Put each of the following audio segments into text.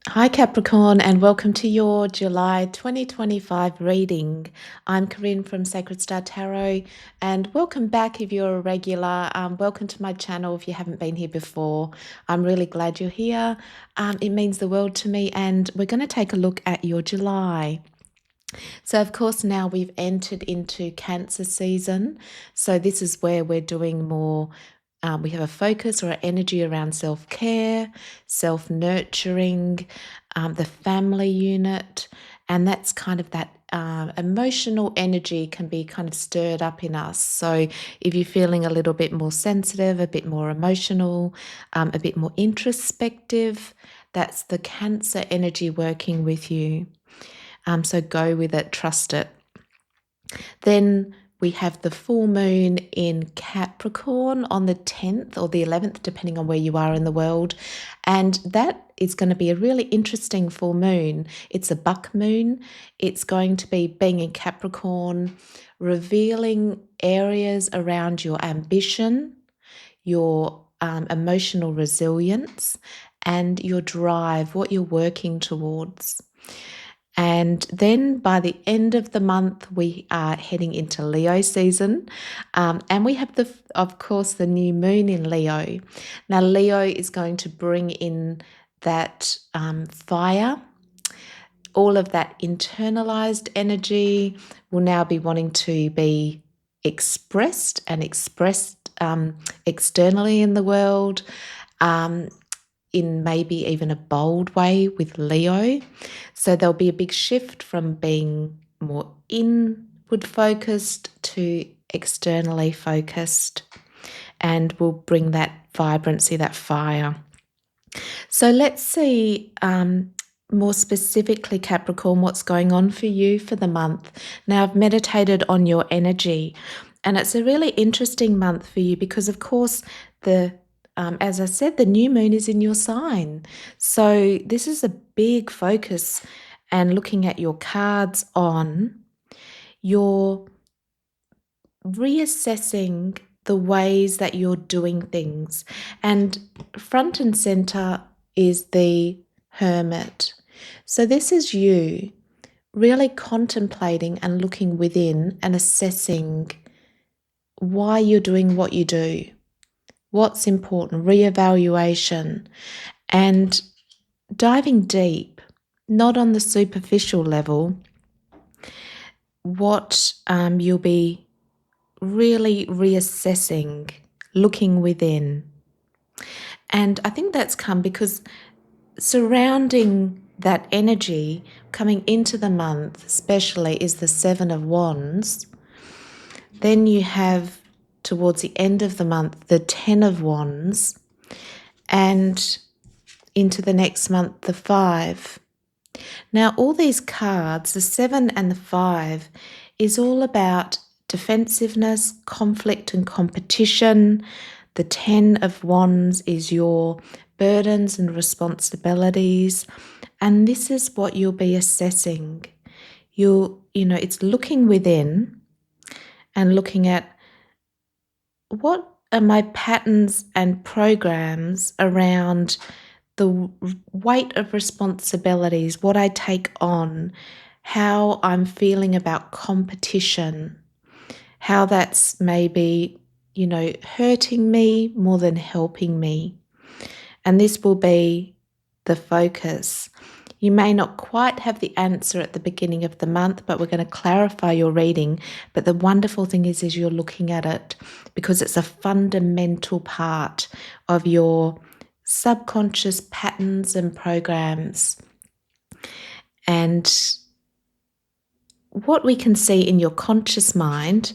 Hi, Capricorn, and welcome to your July 2025 reading. I'm Corinne from Sacred Star Tarot, and welcome back if you're a regular. Welcome to my channel if you haven't been here before. I'm really glad you're here. It means the world to me, and we're going to take a look at your July. So, of course, now we've entered into Cancer season. So, this is where we're doing more. We have a focus or energy around self care, self nurturing, the family unit, and that's kind of that emotional energy can be kind of stirred up in us. So, if you're feeling a little bit more sensitive, a bit more emotional, a bit more introspective, that's the Cancer energy working with you. So go with it, trust it. Then we have the full moon in Capricorn on the 10th or the 11th, depending on where you are in the world. And that is going to be a really interesting full moon. It's a buck moon. It's going to be being in Capricorn, revealing areas around your ambition, your emotional resilience, and your drive, what you're working towards. And then by the end of the month, we are heading into Leo season. And we have, of course, the new moon in Leo. Now, Leo is going to bring in that fire. All of that internalized energy will now be wanting to be expressed and expressed externally in the world. In maybe even a bold way with Leo. So there'll be a big shift from being more inward focused to externally focused, and will bring that vibrancy, that fire. So let's see more specifically, Capricorn, what's going on for you for the month. Now, I've meditated on your energy, and it's a really interesting month for you because, of course, as I said, the new moon is in your sign. So this is a big focus, and looking at your cards on, you're reassessing the ways that you're doing things. And front and center is the Hermit. So this is you really contemplating and looking within and assessing why you're doing what you do. What's important, reevaluation, and diving deep, not on the superficial level, what you'll be really reassessing, looking within. And I think that's come because surrounding that energy coming into the month, especially, is the Seven of Wands. Then you have, towards the end of the month, the Ten of Wands, and into the next month, the Five. Now, all these cards, the 7 and the 5, is all about defensiveness, conflict, and competition. The 10 of Wands is your burdens and responsibilities. And this is what you'll be assessing. It's looking within and looking at what are my patterns and programs around the weight of responsibilities, what I take on, how I'm feeling about competition, how that's maybe, hurting me more than helping me. And this will be the focus. You may not quite have the answer at the beginning of the month, but we're going to clarify your reading. But the wonderful thing is you're looking at it because it's a fundamental part of your subconscious patterns and programs. And what we can see in your conscious mind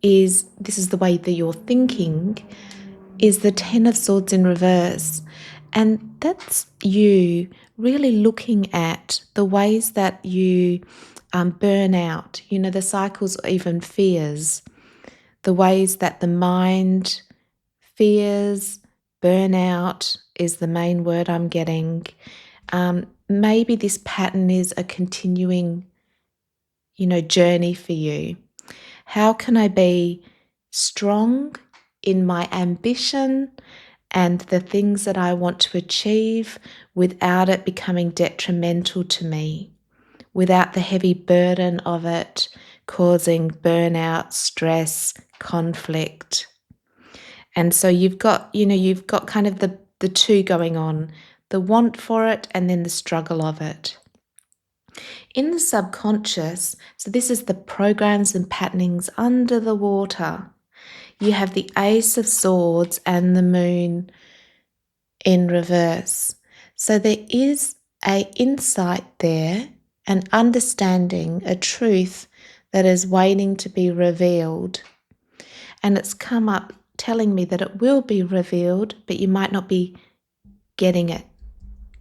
is this is the way that you're thinking, is the Ten of Swords in reverse. And that's you really looking at the ways that you burn out, the cycles, or even fears, the ways that the mind fears, burnout is the main word I'm getting. Maybe this pattern is a continuing, journey for you. How can I be strong in my ambition and the things that I want to achieve without it becoming detrimental to me, without the heavy burden of it causing burnout, stress, conflict. And so you've got kind of the two going on, the want for it and then the struggle of it. In the subconscious, so this is the programs and patternings under the water. You have the Ace of Swords and the Moon in reverse. So there is an insight there, an understanding, a truth that is waiting to be revealed. And it's come up telling me that it will be revealed, but you might not be getting it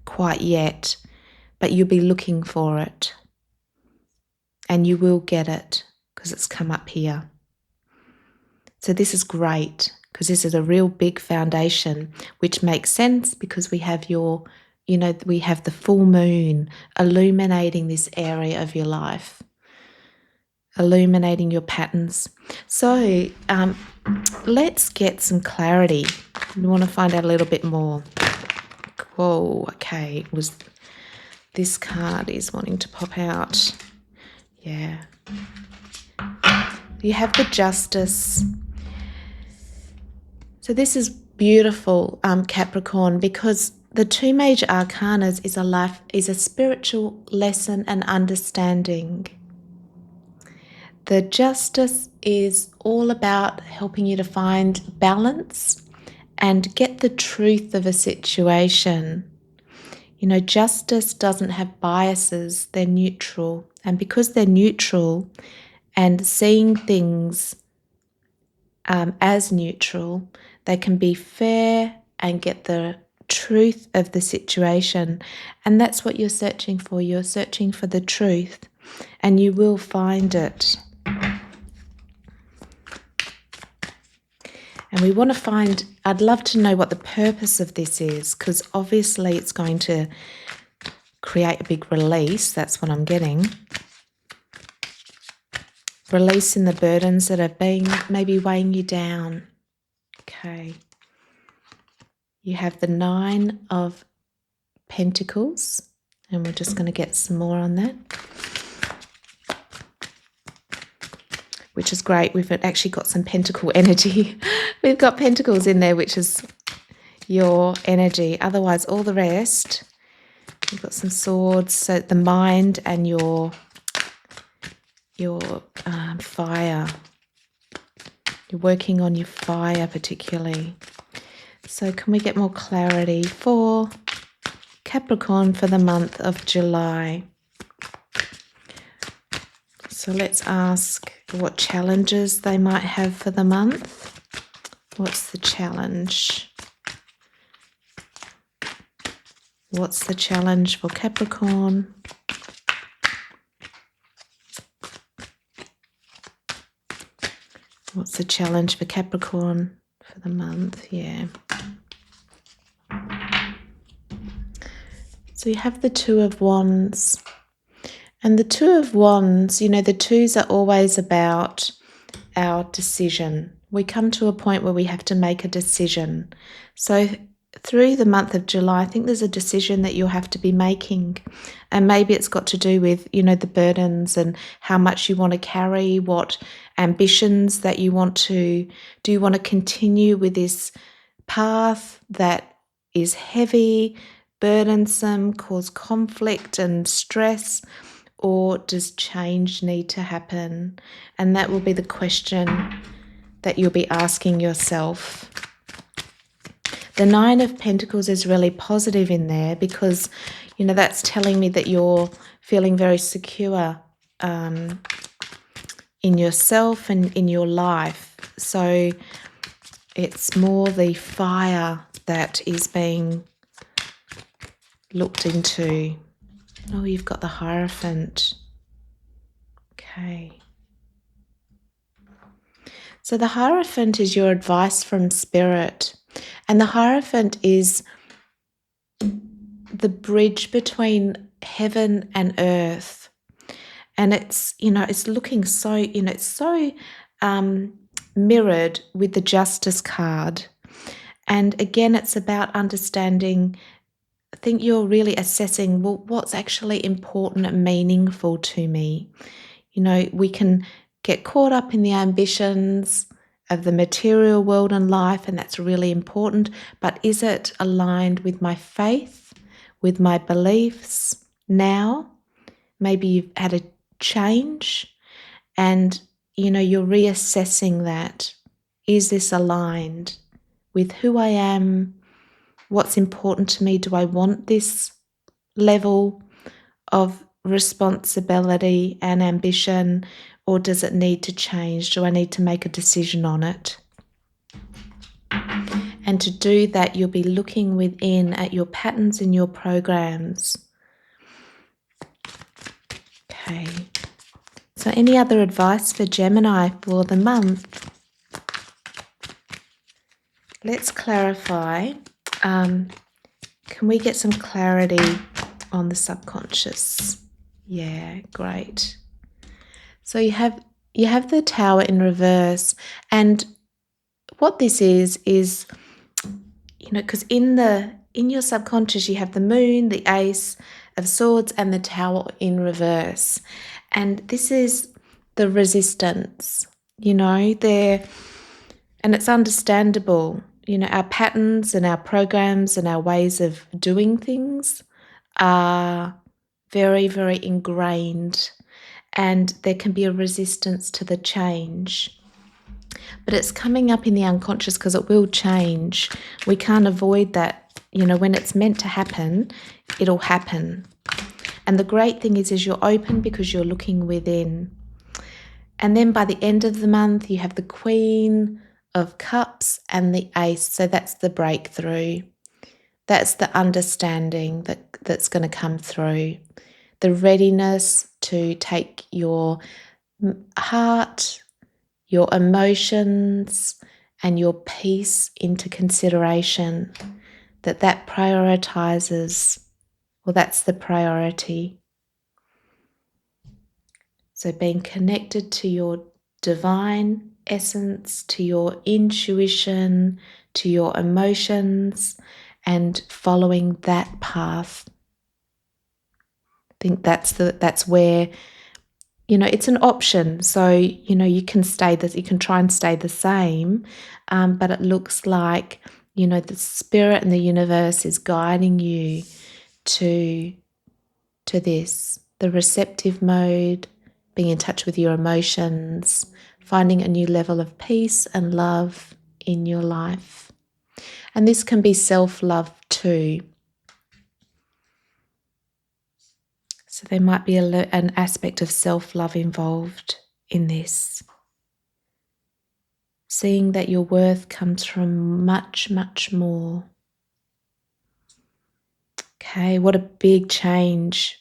quite yet, but you'll be looking for it. And you will get it because it's come up here. So this is great because this is a real big foundation, which makes sense because we have we have the full moon illuminating this area of your life, illuminating your patterns. So let's get some clarity. We want to find out a little bit more. Whoa, okay, this card is wanting to pop out. Yeah. You have the Justice. So this is beautiful, Capricorn, because the two major arcanas is a spiritual lesson and understanding. The Justice is all about helping you to find balance and get the truth of a situation. Justice doesn't have biases, they're neutral. And because they're neutral and seeing things as neutral, they can be fair and get the truth of the situation. And that's what you're searching for. You're searching for the truth, and you will find it. And we want to find, I'd love to know what the purpose of this is, because obviously it's going to create a big release. That's what I'm getting. Releasing the burdens that have been maybe weighing you down. Okay. You have the 9 of Pentacles, and we're just going to get some more on that, which is great. We've actually got some pentacle energy. We've got pentacles in there, which is your energy. Otherwise, all the rest, you've got some swords, so the mind and your fire. You're working on your fire particularly. So can we get more clarity for Capricorn for the month of July? So let's ask what challenges they might have for the month. What's the challenge? What's the challenge for Capricorn? What's the challenge for Capricorn for the month? Yeah. So you have the 2 of Wands. And the 2 of Wands, the twos are always about our decision. We come to a point where we have to make a decision. So through the month of July, I think there's a decision that you'll have to be making. And maybe it's got to do with, the burdens and how much you want to carry, what ambitions that you want to. Do you want to continue with this path that is heavy, burdensome, cause conflict and stress? Or does change need to happen? And that will be the question that you'll be asking yourself. The 9 of Pentacles is really positive in there because, that's telling me that you're feeling very secure in yourself and in your life. So it's more the fire that is being looked into. Oh, you've got the Hierophant. Okay. So the Hierophant is your advice from Spirit. And the Hierophant is the bridge between heaven and earth. And it's, it's looking so, it's so mirrored with the Justice card. And again, it's about understanding. I think you're really assessing, well, what's actually important and meaningful to me. You know, we can get caught up in the ambitions of the material world and life, and that's really important. But is it aligned with my faith, with my beliefs now? Maybe you've had a change and, you know, you're reassessing that. Is this aligned with who I am? What's important to me? Do I want this level of responsibility and ambition, or does it need to change? Do I need to make a decision on it? And to do that, you'll be looking within at your patterns and your programs. Okay. So any other advice for Gemini for the month? Let's clarify. Can we get some clarity on the subconscious? Yeah, great. So you have the Tower in reverse, and what this is, you know, because in your subconscious you have the Moon, the Ace of Swords, and the Tower in reverse, and this is the resistance. You know, and it's understandable. You know, our patterns and our programs and our ways of doing things are very, very ingrained, and there can be a resistance to the change. But it's coming up in the unconscious because it will change. We can't avoid that. You know, when it's meant to happen, it'll happen. And the great thing is you're open because you're looking within. And then by the end of the month, you have the Queen of Cups and the Ace. So that's the breakthrough. That's the understanding that's going to come through. The readiness to take your heart, your emotions, and your peace into consideration. That prioritizes, well, that's the priority. So being connected to your divine essence, to your intuition, to your emotions, and following that path. I think that's where, you know, it's an option. So, you know, you can try and stay the same, but it looks like, you know, the spirit and the universe is guiding you to this, the receptive mode, being in touch with your emotions, finding a new level of peace and love in your life. And this can be self-love too. So there might be an aspect of self-love involved in this. Seeing that your worth comes from much, much more. Okay, what a big change.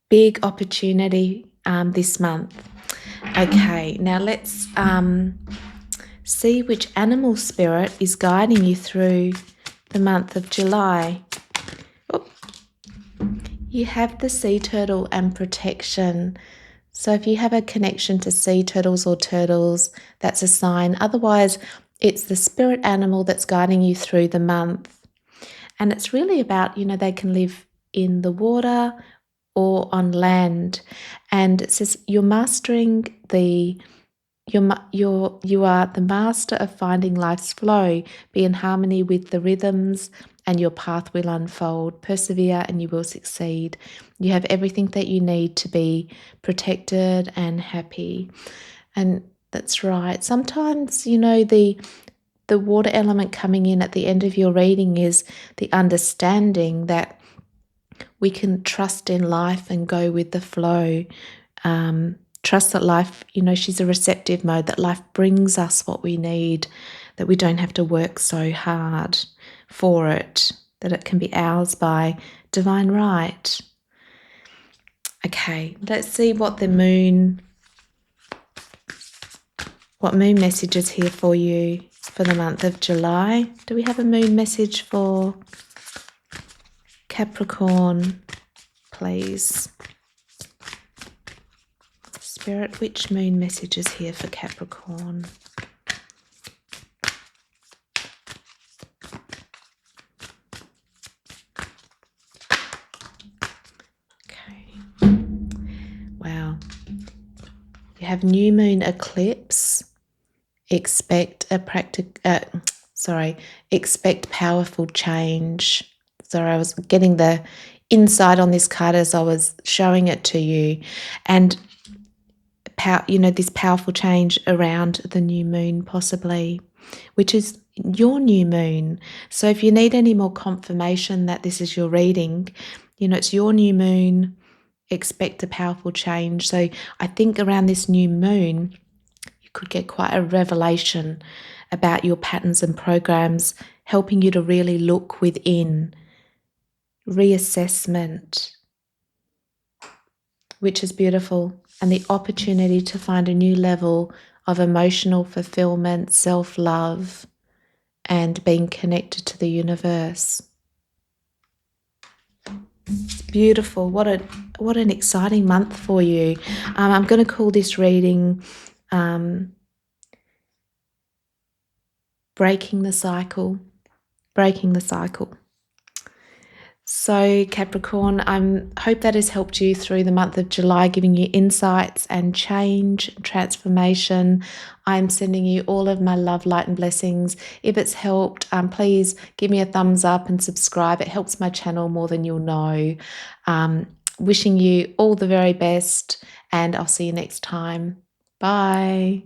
Big opportunity this month. Okay, now let's see which animal spirit is guiding you through the month of July. Oh, you have the sea turtle and protection. So if you have a connection to sea turtles or turtles, that's a sign. Otherwise, it's the spirit animal that's guiding you through the month. And it's really about, you know, they can live in the water or on land. And it says you're mastering you are the master of finding life's flow. Be in harmony with the rhythms and your path will unfold. Persevere and you will succeed. You have everything that you need to be protected and happy. And that's right. Sometimes, you know, the water element coming in at the end of your reading is the understanding that we can trust in life and go with the flow. Trust that life, you know, she's a receptive mode, that life brings us what we need, that we don't have to work so hard for it, that it can be ours by divine right. Okay, let's see what moon message is here for you for the month of July. Do we have a moon message for Capricorn, please? Spirit, which moon message is here for Capricorn? You have new moon eclipse. Expect expect powerful change. Sorry, I was getting the insight on this card as I was showing it to you. And this powerful change around the new moon, possibly, which is your new moon. So if you need any more confirmation that this is your reading, it's your new moon. Expect a powerful change. So I think around this new moon, you could get quite a revelation about your patterns and programs, helping you to really look within. Reassessment, which is beautiful, and the opportunity to find a new level of emotional fulfillment, self-love, and being connected to the universe. It's beautiful. What an exciting month for you. I'm going to call this reading breaking the cycle. Breaking the cycle. So Capricorn, I hope that has helped you through the month of July, giving you insights and change, transformation. I'm sending you all of my love, light and blessings. If it's helped, please give me a thumbs up and subscribe. It helps my channel more than you'll know. Wishing you all the very best, and I'll see you next time. Bye.